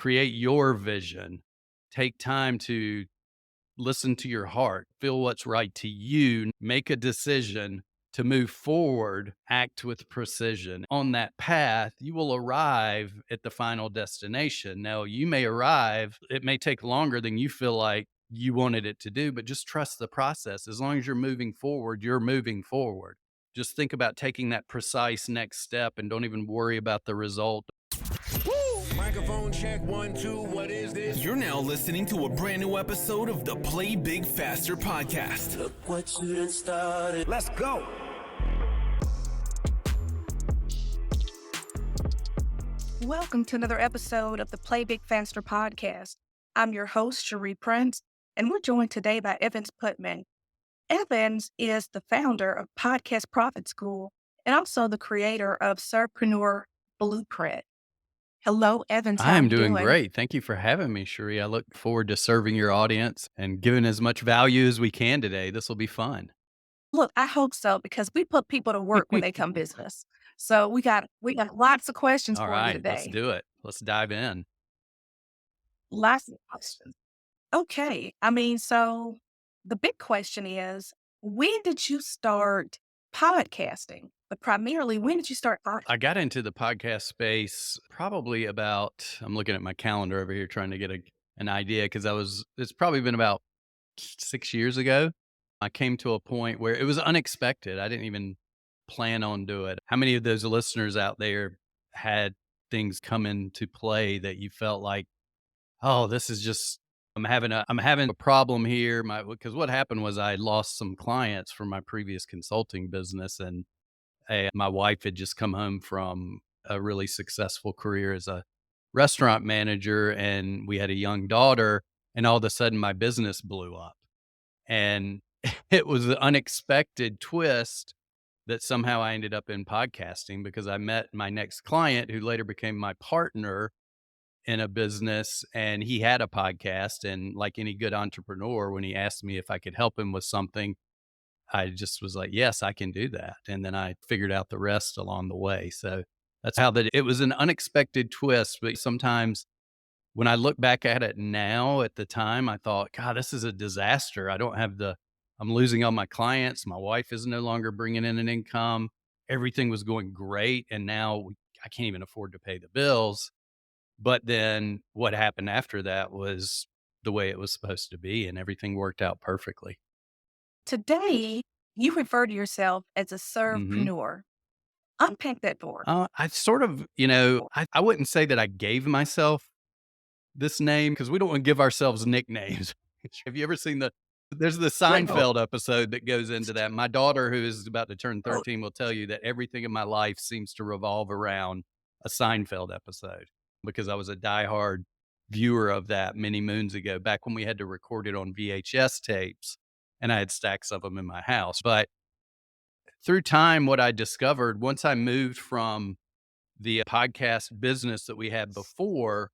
create your vision, take time to listen to your heart, feel what's right to you, make a decision to move forward, act with precision. On that path, you will arrive at the final destination. Now, you may arrive, it may take longer than you feel like you wanted it to do, but just trust the process. As long as you're moving forward, you're moving forward. Just think about taking that precise next step and don't even worry about the result. Microphone check, 1, 2, what is this? You're now listening to a brand new episode of the Play Big Faster podcast. Look what you done started. Let's go. Welcome to another episode of the Play Big Faster podcast. I'm your host, Cherie Prince, and we're joined today by Evans Putman. Evans is the founder of Podcast Profit School and also the creator of Servepreneur Blueprint. Hello, Evans. How I am you doing great. Thank you for having me, Cherie. I look forward to serving your audience and giving as much value as we can today. This will be fun. Look, I hope so, because we put people to work when they come business. So we got lots of questions All for you right, today. let's do it. Let's dive in. Lots of questions. Okay. So the big question is, when did you start podcasting? But primarily, when did you start podcasting? I got into the podcast space probably about, I'm looking at my calendar over here trying to get an idea because it's probably been about 6 years ago. I came to a point where it was unexpected. I didn't even plan on doing it. How many of those listeners out there had things come into play that you felt like, oh, this is just, I'm having a problem here. Because what happened was I lost some clients from my previous consulting business, and my wife had just come home from a really successful career as a restaurant manager, and we had a young daughter, and all of a sudden my business blew up. And it was an unexpected twist that somehow I ended up in podcasting because I met my next client who later became my partner in a business, and he had a podcast. And like any good entrepreneur, when he asked me if I could help him with something, I just was like, yes, I can do that. And then I figured out the rest along the way. So that's how it was an unexpected twist. But sometimes when I look back at it now, at the time, I thought, God, this is a disaster. I'm losing all my clients. My wife is no longer bringing in an income. Everything was going great. And now I can't even afford to pay the bills. But then what happened after that was the way it was supposed to be, and everything worked out perfectly. Today, you refer to yourself as a Mhm. servepreneur. Unpack that for us. I sort of, I wouldn't say that I gave myself this name because we don't want to give ourselves nicknames. Have you ever seen there's the Right. Seinfeld episode that goes into that. My daughter, who is about to turn 13, will tell you that everything in my life seems to revolve around a Seinfeld episode because I was a diehard viewer of that many moons ago, back when we had to record it on VHS tapes, and I had stacks of them in my house. But through time, what I discovered once I moved from the podcast business that we had before,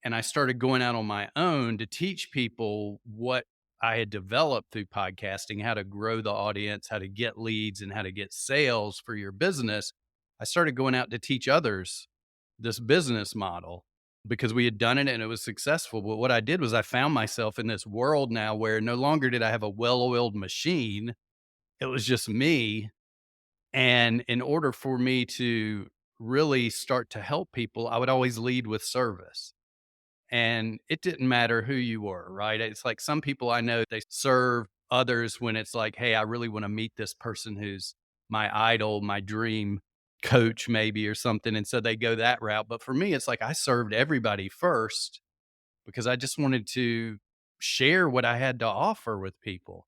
and I started going out on my own to teach people what I had developed through podcasting, how to grow the audience, how to get leads, and how to get sales for your business. I started going out to teach others this business model because we had done it and it was successful. But what I did was I found myself in this world now where no longer did I have a well-oiled machine. It was just me. And in order for me to really start to help people, I would always lead with service. And it didn't matter who you were, right? It's like some people I know, they serve others when it's like, hey, I really want to meet this person who's my idol, my dream coach, maybe, or something. And so they go that route. But for me, it's like I served everybody first because I just wanted to share what I had to offer with people.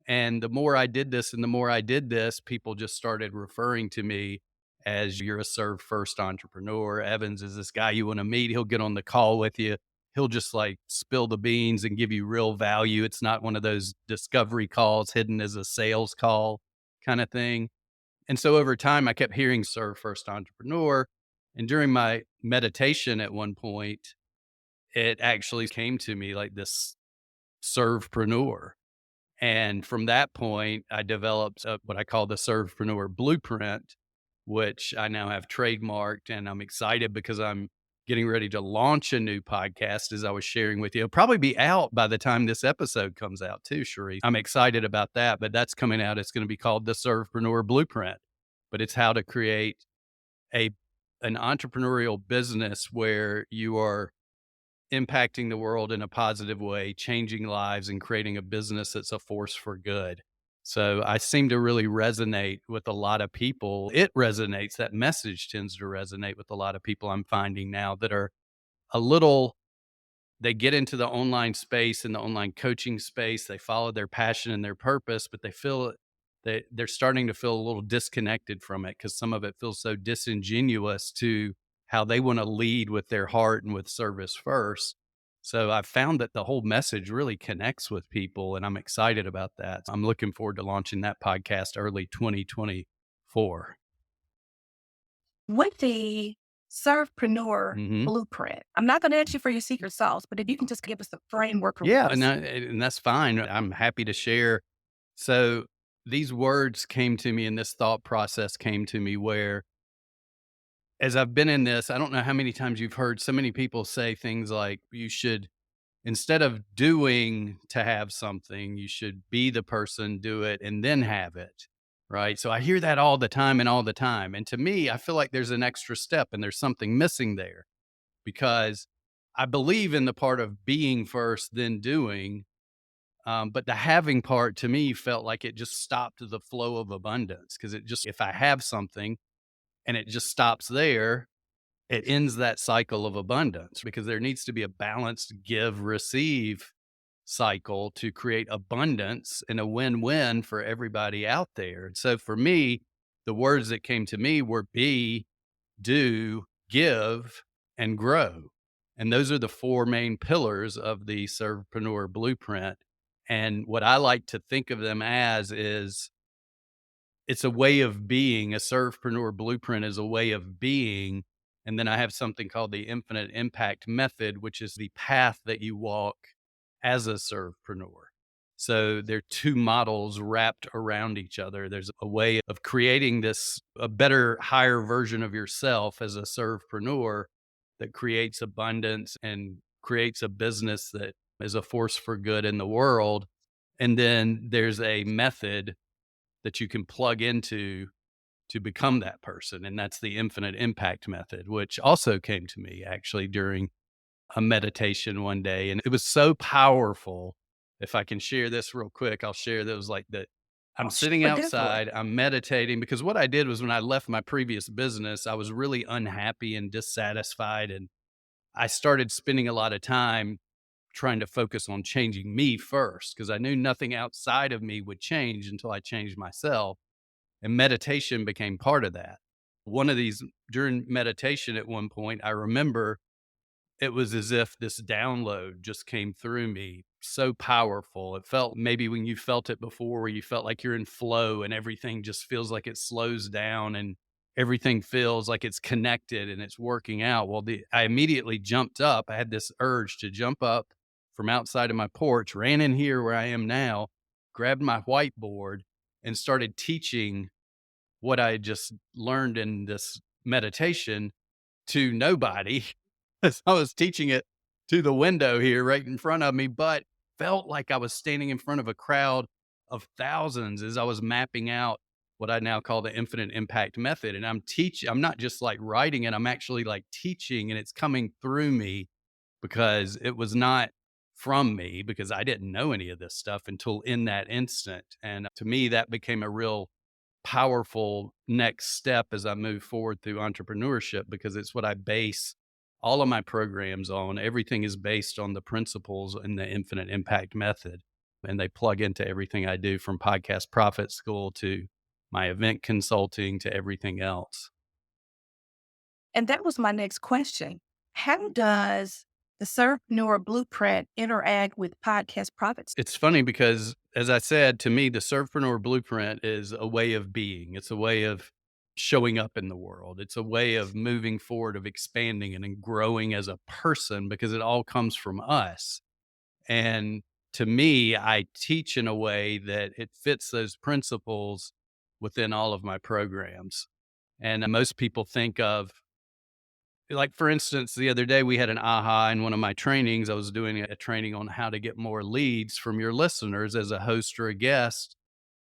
And the more I did this and the more I did this, people just started referring to me as, you're a serve first entrepreneur. Evans is this guy you want to meet. He'll get on the call with you. He'll just like spill the beans and give you real value. It's not one of those discovery calls hidden as a sales call kind of thing. And so over time, I kept hearing serve first entrepreneur. And during my meditation at one point, it actually came to me like this servepreneur. And from that point, I developed what I call the Servepreneur Blueprint, which I now have trademarked. And I'm excited because I'm getting ready to launch a new podcast, as I was sharing with you. It'll probably be out by the time this episode comes out too, Sheree. I'm excited about that, but that's coming out. It's going to be called the Servepreneur Blueprint, but it's how to create a an entrepreneurial business where you are impacting the world in a positive way, changing lives, and creating a business that's a force for good. So I seem to really resonate with a lot of people. It resonates. That message tends to resonate with a lot of people I'm finding now that are a little, they get into the online space and the online coaching space. They follow their passion and their purpose, but they feel they're starting to feel a little disconnected from it because some of it feels so disingenuous to how they want to lead with their heart and with service first. So I've found that the whole message really connects with people, and I'm excited about that. I'm looking forward to launching that podcast early 2024. With the Servepreneur Mhm. Blueprint, I'm not going to ask you for your secret sauce, but if you can just give us a framework for Yeah, this. and that's fine. I'm happy to share. So these words came to me and this thought process came to me where, as I've been in this, I don't know how many times you've heard so many people say things like, you should, instead of doing to have something, you should be the person, do it, and then have it. Right. So I hear that all the time and all the time. And to me, I feel like there's an extra step and there's something missing there because I believe in the part of being first, then doing. But the having part to me felt like it just stopped the flow of abundance because it just, if I have something and it just stops there, it ends that cycle of abundance because there needs to be a balanced give receive cycle to create abundance and a win-win for everybody out there. And so for me, the words that came to me were be, do, give, and grow. And those are the four main pillars of the Servepreneur Blueprint. And what I like to think of them as is it's a way of being. A Servepreneur Blueprint is a way of being. And then I have something called the Infinite Impact Method, which is the path that you walk as a Servepreneur. So they're two models wrapped around each other. There's a way of creating this, a better, higher version of yourself as a Servepreneur that creates abundance and creates a business that is a force for good in the world. And then there's a method that you can plug into to become that person. And that's the infinite impact method, which also came to me actually during a meditation one day. And it was so powerful. If I can share this real quick, I'll share those like that. I'm Oh, sitting sure, definitely. outside, I'm meditating because what I did was when I left my previous business, I was really unhappy and dissatisfied. And I started spending a lot of time trying to focus on changing me first because I knew nothing outside of me would change until I changed myself. And meditation became part of that. One of these during meditation at one point, I remember it was as if this download just came through me so powerful. It felt maybe when you felt it before, where you felt like you're in flow and everything just feels like it slows down and everything feels like it's connected and it's working out. Well, I immediately jumped up. I had this urge to jump up from outside of my porch, ran in here where I am now, grabbed my whiteboard and started teaching what I had just learned in this meditation to nobody. As I was teaching it to the window here right in front of me, but felt like I was standing in front of a crowd of thousands as I was mapping out what I now call the infinite impact method. And I'm not just like writing it, I'm actually like teaching and it's coming through me because it was not from me because I didn't know any of this stuff until in that instant. And to me, that became a real powerful next step as I move forward through entrepreneurship because it's what I base all of my programs on. Everything is based on the principles in the infinite impact method. And they plug into everything I do from podcast profit school to my event consulting to everything else. And that was my next question. How does the Servepreneur Blueprint interact with podcast profits? It's funny because, as I said, to me, the Servepreneur Blueprint is a way of being. It's a way of showing up in the world. It's a way of moving forward, of expanding and growing as a person because it all comes from us. And to me, I teach in a way that it fits those principles within all of my programs. And most people think of Like, for instance, the other day we had an aha in one of my trainings. I was doing a training on how to get more leads from your listeners as a host or a guest.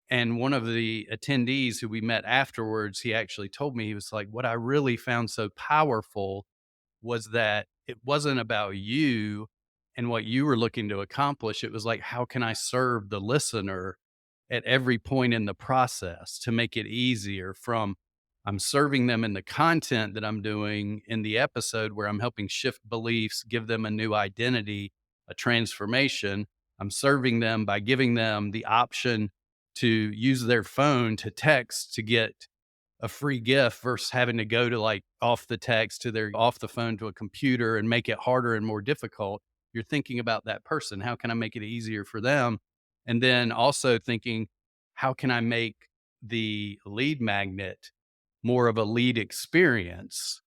And one of the attendees who we met afterwards, he actually told me, he was like, what I really found so powerful was that it wasn't about you and what you were looking to accomplish. It was like, how can I serve the listener at every point in the process to make it easier from I'm serving them in the content that I'm doing in the episode where I'm helping shift beliefs, give them a new identity, a transformation. I'm serving them by giving them the option to use their phone to text to get a free gift versus having to go to like off the text to their off the phone to a computer and make it harder and more difficult. You're thinking about that person. How can I make it easier for them? And then also thinking, how can I make the lead magnet more of a lead experience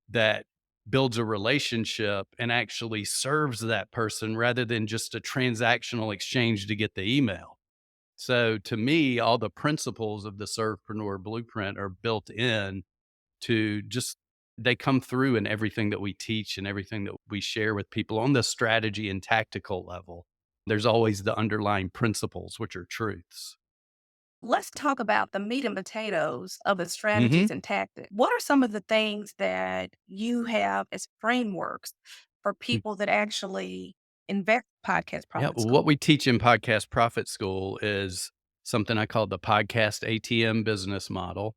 that builds a relationship and actually serves that person rather than just a transactional exchange to get the email. So to me, all the principles of the Servepreneur Blueprint are built in to just they come through in everything that we teach and everything that we share with people on the strategy and tactical level. There's always the underlying principles, which are truths. Let's talk about the meat and potatoes of the Hmm. strategies and tactics. What are some of the things that you have as frameworks for people that actually invest in podcast Yeah. profit Well, what school? we teach in Podcast Profit School is something I call the podcast ATM business model.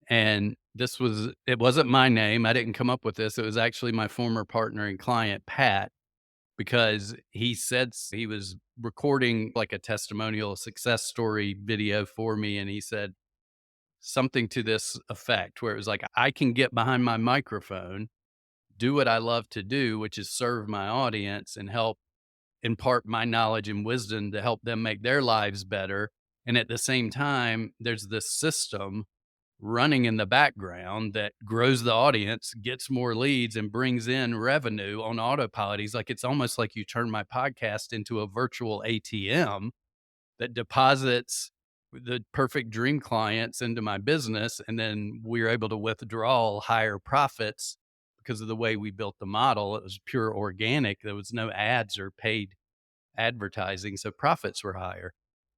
And it wasn't my name. I didn't come up with this. It was actually my former partner and client, Pat, because he said he was recording like a testimonial success story video for me. And he said something to this effect where it was like, I can get behind my microphone, do what I love to do, which is serve my audience and help impart my knowledge and wisdom to help them make their lives better. And at the same time, there's this system running in the background that grows the audience, gets more leads, and brings in revenue on autopilot. He's like, it's almost like you turn my podcast into a virtual ATM that deposits the perfect dream clients into my business. And then we're able to withdraw higher profits because of the way we built the model. It was pure organic. There was no ads or paid advertising. So profits were higher.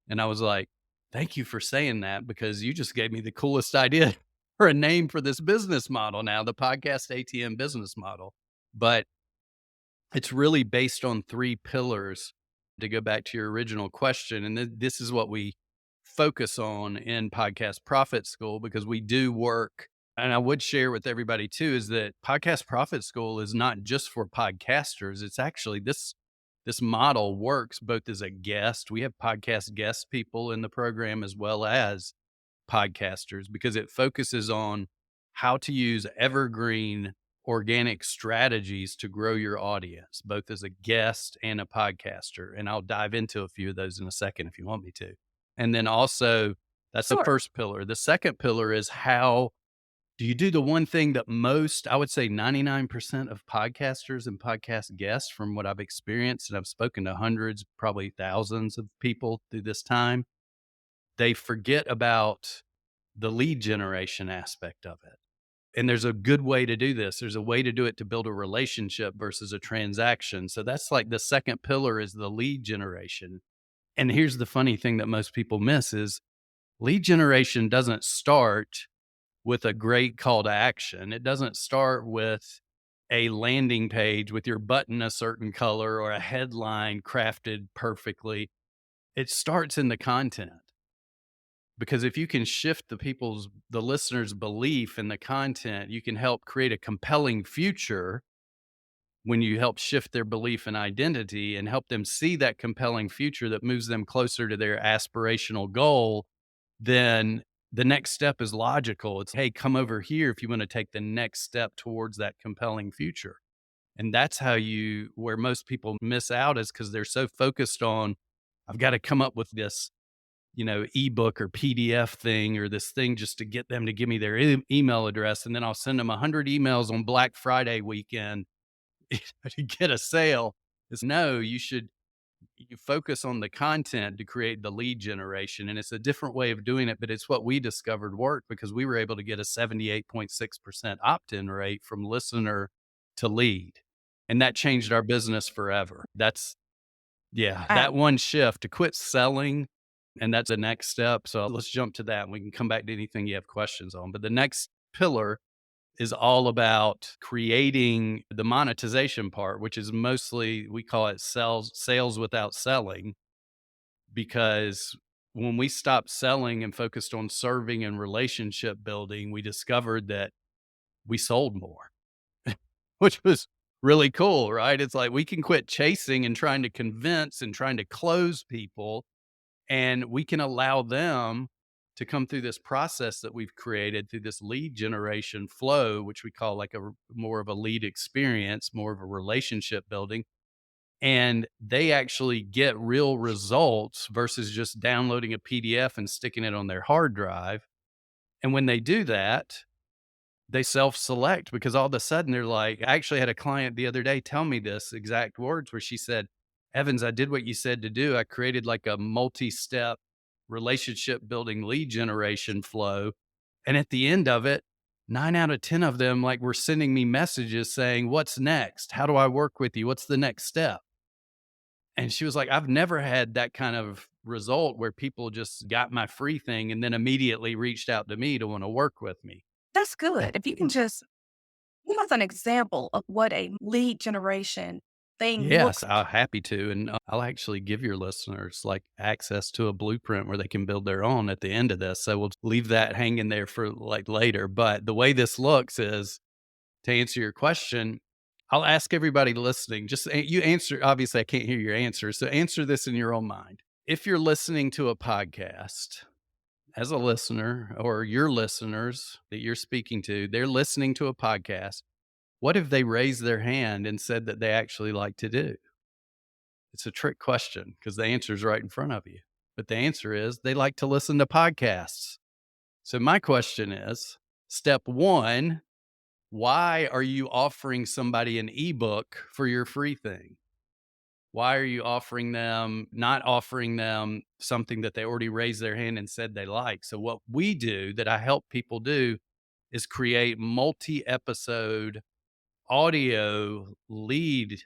And I was like, thank you for saying that because you just gave me the coolest idea for a name for this business model now, the podcast ATM business model. But it's really based on three pillars to go back to your original question. And this is what we focus on in Podcast Profit School because we do work. And I would share with everybody too is that Podcast Profit School is not just for podcasters. It's actually this model works both as a guest. We have podcast guest people in the program as well as podcasters because it focuses on how to use evergreen organic strategies to grow your audience, both as a guest and a podcaster. And I'll dive into a few of those in a second if you want me to. And then also, that's the Sure. first pillar. The second pillar is how do you do the one thing that most, I would say 99% of podcasters and podcast guests, from what I've experienced, and I've spoken to hundreds, probably thousands of people through this time, they forget about the lead generation aspect of it. And there's a good way to do this. There's a way to do it to build a relationship versus a transaction. So that's like the second pillar is the lead generation. And here's the funny thing that most people miss is lead generation doesn't start with a great call to action. It doesn't start with a landing page with your button a certain color or a headline crafted perfectly. It starts in the content. Because if you can shift the listener's belief in the content, you can help create a compelling future when you help shift their belief and identity and help them see that compelling future that moves them closer to their aspirational goal, then the next step is logical. It's, hey, come over here if you want to take the next step towards that compelling future. And that's where most people miss out is because they're so focused on, I've got to come up with this ebook or PDF thing or this thing just to get them to give me their email address. And then I'll send them 100 emails on Black Friday weekend to get a sale. Is no, you should you focus on the content to create the lead generation. And it's a different way of doing it, but it's what we discovered worked because we were able to get a 78.6% opt in rate from listener to lead. And that changed our business forever. Yeah, I that one shift to quit selling. And that's the next step. So let's jump to that. And we can come back to anything you have questions on. But the next pillar is all about creating the monetization part, which is mostly, we call it sales without selling, because when we stopped selling and focused on serving and relationship building, we discovered that we sold more, which was really cool, right? It's like we can quit chasing and trying to convince and trying to close people, and we can allow them to come through this process that we've created through this lead generation flow, which we call like more of a lead experience, more of a relationship building. And they actually get real results versus just downloading a PDF and sticking it on their hard drive. And when they do that, they self-select because all of a sudden they're like, I actually had a client the other day tell me this exact words where she said, Evans, I did what you said to do. I created like a multi-step relationship building lead generation flow. And at the end of it, 9 out of 10 of them like were sending me messages saying, what's next? How do I work with you? What's the next step? And she was like, I've never had that kind of result where people just got my free thing and then immediately reached out to me to want to work with me. That's good. If you can just give us an example of what a lead generation thing Yes, looks like. I'm happy to. And I'll actually give your listeners like access to a blueprint where they can build their own at the end of this. So we'll leave that hanging there for like later. But the way this looks is, to answer your question, I'll ask everybody listening, just you answer. Obviously, I can't hear your answer. So answer this in your own mind. If you're listening to a podcast as a listener, or your listeners that you're speaking to, they're listening to a podcast. What if they raised their hand and said that they actually like to do? It's a trick question because the answer is right in front of you. But the answer is they like to listen to podcasts. So my question is, step one, why are you offering somebody an ebook for your free thing? Why are you not offering them something that they already raised their hand and said they like? So what we do that I help people do is create multi-episode audio lead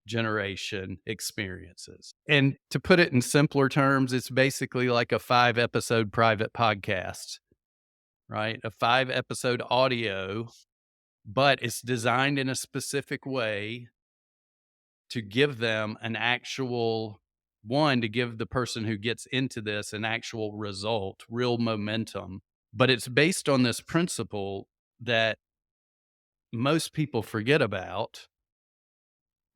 generation experiences. And to put it in simpler terms, it's basically like a 5-episode private podcast, right? A 5-episode audio, but it's designed in a specific way to give them an actual to give the person who gets into this an actual result, real momentum. But it's based on this principle that most people forget about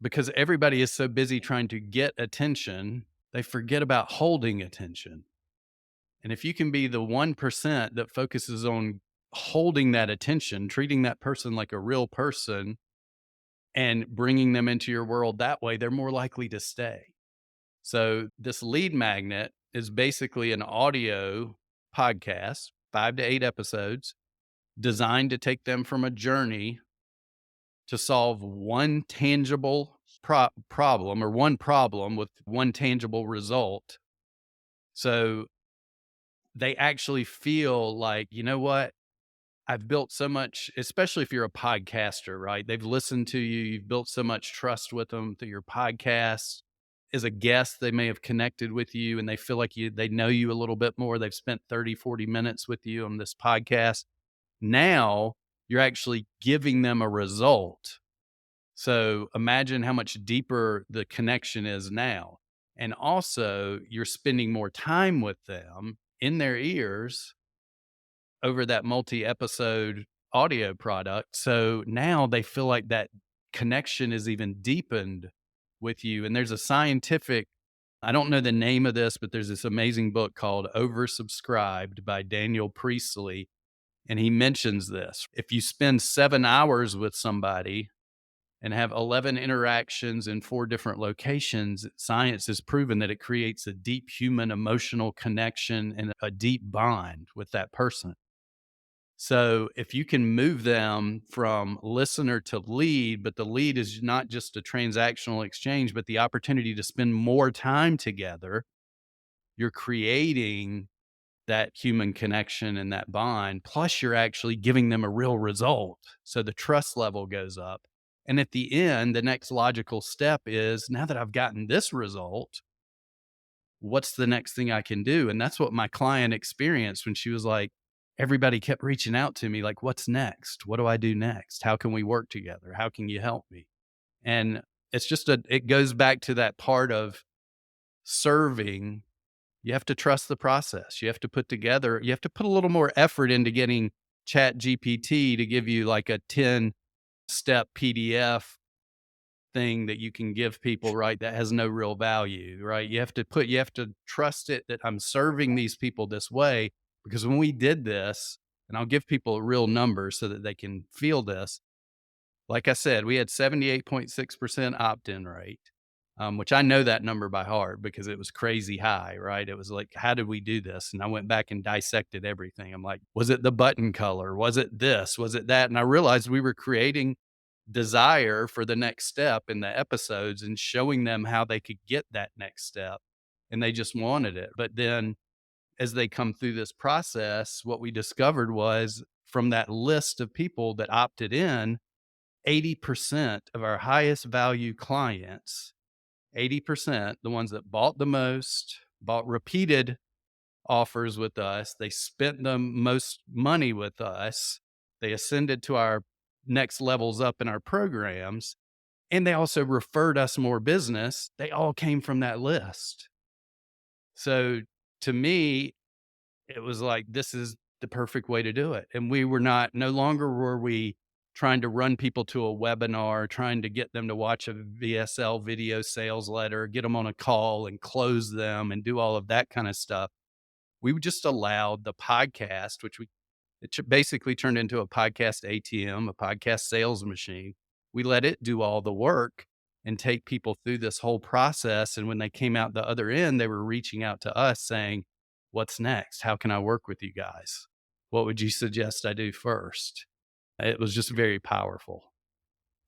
because everybody is so busy trying to get attention, they forget about holding attention. And if you can be the 1% that focuses on holding that attention, treating that person like a real person, and bringing them into your world that way, they're more likely to stay. So this lead magnet is basically an audio podcast, 5 to 8 episodes, designed to take them from a journey to solve one tangible problem, or one problem with one tangible result. So they actually feel like, you know what? I've built so much, especially if you're a podcaster, right? They've listened to you. You've built so much trust with them through your podcast. As a guest, they may have connected with you and they feel like they know you a little bit more. They've spent 30, 40 minutes with you on this podcast. Now you're actually giving them a result. So imagine how much deeper the connection is now. And also you're spending more time with them in their ears over that multi-episode audio product. So now they feel like that connection is even deepened with you. And there's a scientific, I don't know the name of this, but there's this amazing book called Oversubscribed by Daniel Priestley. And he mentions this. If you spend 7 hours with somebody and have 11 interactions in 4 different locations, science has proven that it creates a deep human emotional connection and a deep bond with that person. So if you can move them from listener to lead, but the lead is not just a transactional exchange, but the opportunity to spend more time together, you're creating that human connection and that bond. Plus, you're actually giving them a real result. So the trust level goes up. And at the end, the next logical step is now that I've gotten this result, what's the next thing I can do? And that's what my client experienced when she was like, everybody kept reaching out to me, like, what's next? What do I do next? How can we work together? How can you help me? And it's just it goes back to that part of serving. You have to trust the process. You have to put a little more effort into getting Chat GPT to give you like a 10-step PDF thing that you can give people, right? That has no real value, right? You have to trust it that I'm serving these people this way. Because when we did this, and I'll give people a real number so that they can feel this. Like I said, we had 78.6% opt-in rate, which I know that number by heart because it was crazy high, right? It was like, how did we do this? And I went back and dissected everything. I'm like, was it the button color? Was it this? Was it that? And I realized we were creating desire for the next step in the episodes and showing them how they could get that next step. And they just wanted it. But then as they come through this process, what we discovered was from that list of people that opted in, 80% of our highest value clients, 80%, the ones that bought the most, bought repeated offers with us, they spent the most money with us, they ascended to our next levels up in our programs, and they also referred us more business. They all came from that list. So to me, it was like, this is the perfect way to do it. And we were no longer were we trying to run people to a webinar, trying to get them to watch a VSL video sales letter, get them on a call and close them and do all of that kind of stuff. We just allowed the podcast, basically turned into a podcast ATM, a podcast sales machine. We let it do all the work and take people through this whole process. And when they came out the other end, they were reaching out to us saying, what's next? How can I work with you guys? What would you suggest I do first? It was just very powerful.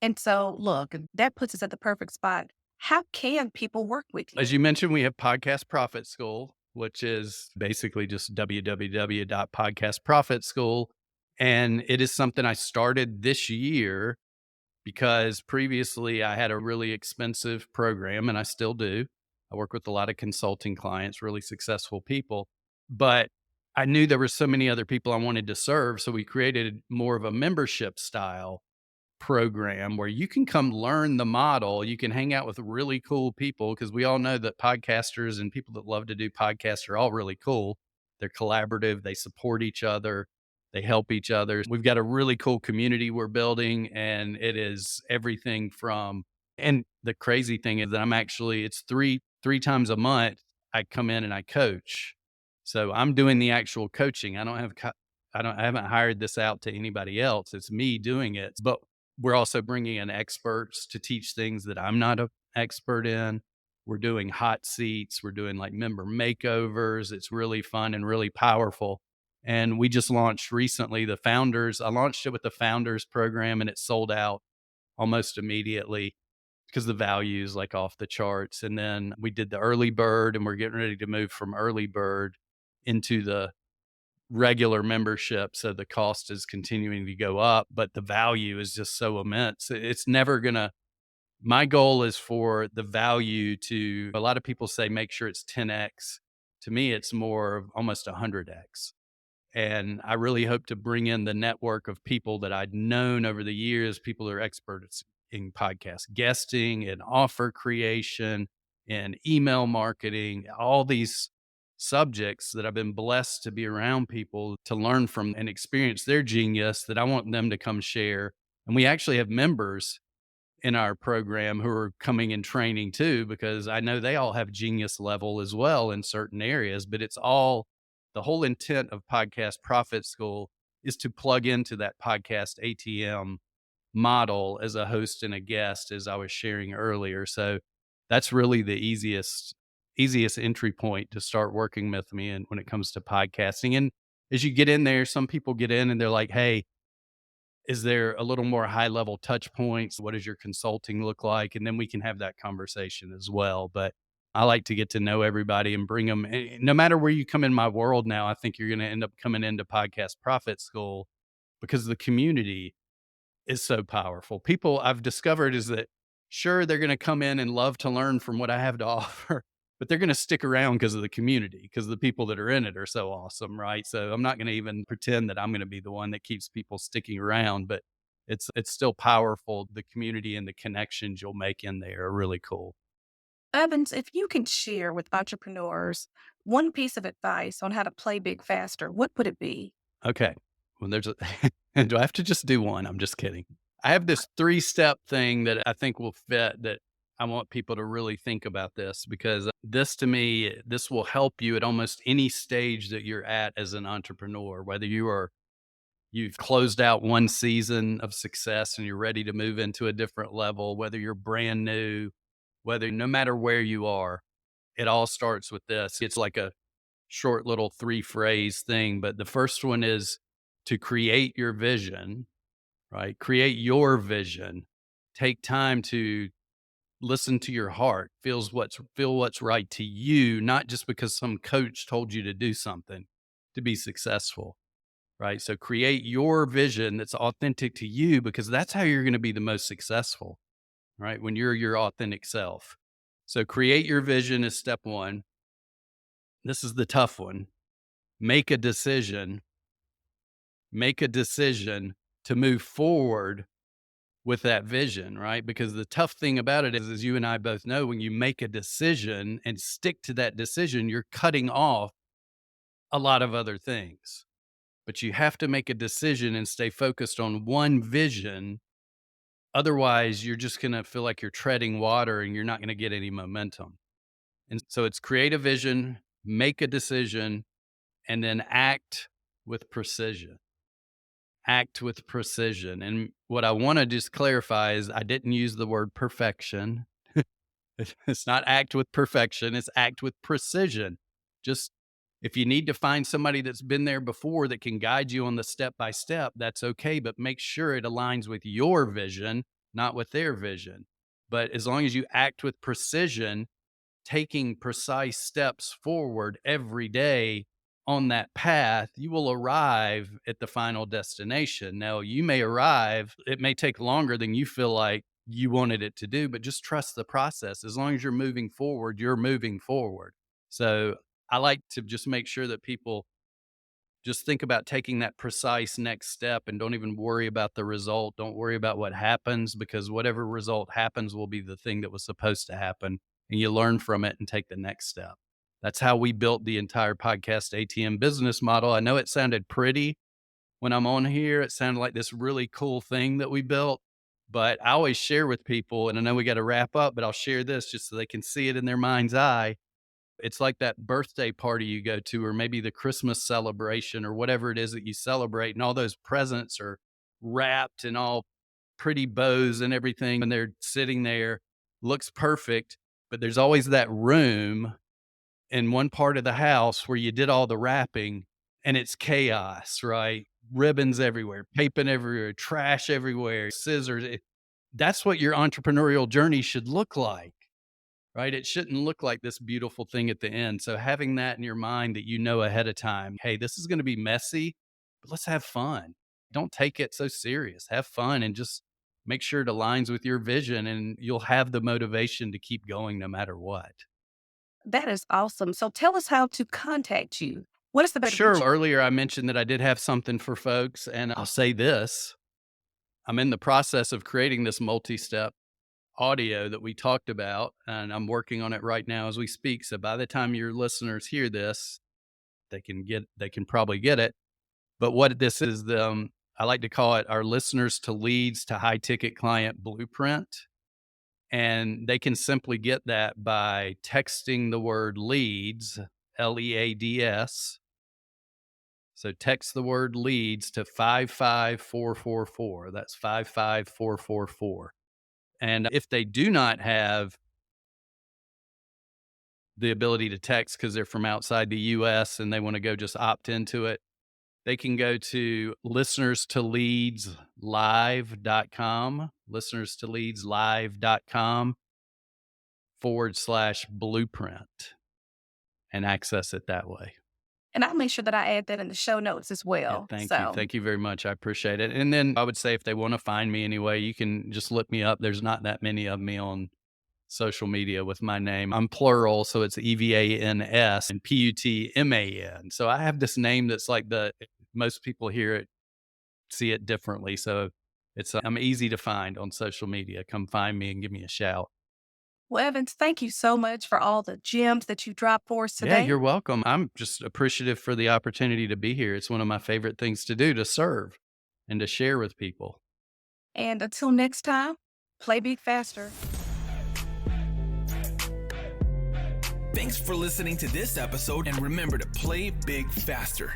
And so, look, that puts us at the perfect spot. How can people work with you? As you mentioned, we have Podcast Profit School, which is basically just www.podcastprofitschool. And it is something I started this year because previously I had a really expensive program, and I still do. I work with a lot of consulting clients, really successful people, but I knew there were so many other people I wanted to serve. So we created more of a membership style program where you can come learn the model. You can hang out with really cool people because we all know that podcasters and people that love to do podcasts are all really cool. They're collaborative, they support each other, they help each other. We've got a really cool community we're building, and it is everything from, and the crazy thing is that it's three times a month I come in and I coach. So I'm doing the actual coaching. I haven't hired this out to anybody else. It's me doing it. But we're also bringing in experts to teach things that I'm not an expert in. We're doing hot seats. We're doing like member makeovers. It's really fun and really powerful. And we just launched recently I launched it with the founders program, and it sold out almost immediately because the value is like off the charts. And then we did the early bird, and we're getting ready to move from early bird into the regular membership. So the cost is continuing to go up, but the value is just so immense. It's never gonna, my goal is for the value a lot of people say, make sure it's 10x. To me, it's more of almost 100x. And I really hope to bring in the network of people that I'd known over the years, people who are experts in podcast guesting and offer creation and email marketing, all these subjects that I've been blessed to be around people to learn from and experience their genius that I want them to come share. And we actually have members in our program who are coming and training too, because I know they all have genius level as well in certain areas, but the whole intent of Podcast Profit School is to plug into that podcast ATM model as a host and a guest, as I was sharing earlier. So that's really the easiest entry point to start working with me and when it comes to podcasting. And as you get in there, some people get in and they're like, hey, is there a little more high level touch points? What does your consulting look like? And then we can have that conversation as well. But I like to get to know everybody and bring them, no matter where you come in my world now, I think you're going to end up coming into Podcast Profit School because the community is so powerful. People I've discovered is that sure, they're going to come in and love to learn from what I have to offer, but they're going to stick around because of the community, because the people that are in it are so awesome, right? So I'm not going to even pretend that I'm going to be the one that keeps people sticking around, but it's still powerful. The community and the connections you'll make in there are really cool. Evans, if you can share with entrepreneurs one piece of advice on how to play big faster, what would it be? Okay. Well, there's a do I have to just do one? I'm just kidding. I have this 3-step thing that I think will fit that I want people to really think about this because this to me, this will help you at almost any stage that you're at as an entrepreneur, whether you've closed out one season of success and you're ready to move into a different level, whether you're brand new, whether no matter where you are, it all starts with this. It's like a short little 3-phrase thing, but the first one is to create your vision, right? Create your vision. Take time to listen to your heart, feel what's right to you, not just because some coach told you to do something to be successful, right? So create your vision that's authentic to you because that's how you're going to be the most successful, right? When you're your authentic self. So create your vision is step 1. This is the tough one. Make a decision make a decision to move forward with that vision, right? Because the tough thing about it is, as you and I both know, when you make a decision and stick to that decision, you're cutting off a lot of other things. But you have to make a decision and stay focused on one vision. Otherwise, you're just going to feel like you're treading water and you're not going to get any momentum. And so it's create a vision, make a decision, and then act with precision. Act with precision. And what I want to just clarify is I didn't use the word perfection. It's not act with perfection, it's act with precision. Just if you need to find somebody that's been there before that can guide you on the step by step, that's okay. But make sure it aligns with your vision, not with their vision. But as long as you act with precision, taking precise steps forward every day on that path, you will arrive at the final destination. Now, you may arrive, it may take longer than you feel like you wanted it to do, but just trust the process. As long as you're moving forward, you're moving forward. So I like to just make sure that people just think about taking that precise next step and don't even worry about the result. Don't worry about what happens because whatever result happens will be the thing that was supposed to happen. And you learn from it and take the next step. That's how we built the entire podcast ATM business model. I know it sounded pretty when I'm on here. It sounded like this really cool thing that we built, but I always share with people, and I know we got to wrap up, but I'll share this just so they can see it in their mind's eye. It's like that birthday party you go to, or maybe the Christmas celebration, or whatever it is that you celebrate, and all those presents are wrapped in all pretty bows and everything, and they're sitting there, looks perfect, but there's always that room in one part of the house where you did all the wrapping and it's chaos, right? Ribbons everywhere, paper everywhere, trash everywhere, scissors. That's what your entrepreneurial journey should look like, right? It shouldn't look like this beautiful thing at the end. So having that in your mind that you know ahead of time, hey, this is going to be messy, but let's have fun. Don't take it so serious. Have fun and just make sure it aligns with your vision and you'll have the motivation to keep going no matter what. That is awesome. So tell us how to contact you. What is the better Sure. reach? Earlier, I mentioned that I did have something for folks, and I'll say this. I'm in the process of creating this multi step audio that we talked about, and I'm working on it right now as we speak. So by the time your listeners hear this, they can probably get it. But what this is, I like to call it our listeners to leads to high ticket client blueprint. And they can simply get that by texting the word leads, LEADS. So text the word leads to 55444. That's 55444. And if they do not have the ability to text because they're from outside the US and they want to go just opt into it, they can go to listeners2leadslive.com/blueprint and access it that way. And I'll make sure that I add that in the show notes as Yeah, well. thank you. So, Thank you very much. I appreciate it. And then I would say if they want to find me anyway, you can just look me up. There's not that many of me on social media with my name. I'm plural, so it's EVANS and PUTMAN. So I have this name that's like most people hear it, see it differently. So I'm easy to find on social media. Come find me and give me a shout. well, Evans, thank you so much for all the gems that you dropped for us Yeah, today. you're welcome. I'm just appreciative for the opportunity to be here. It's one of my favorite things to do, to serve and to share with people. And until next time, play big faster. Thanks for listening to this episode, and remember to play big faster.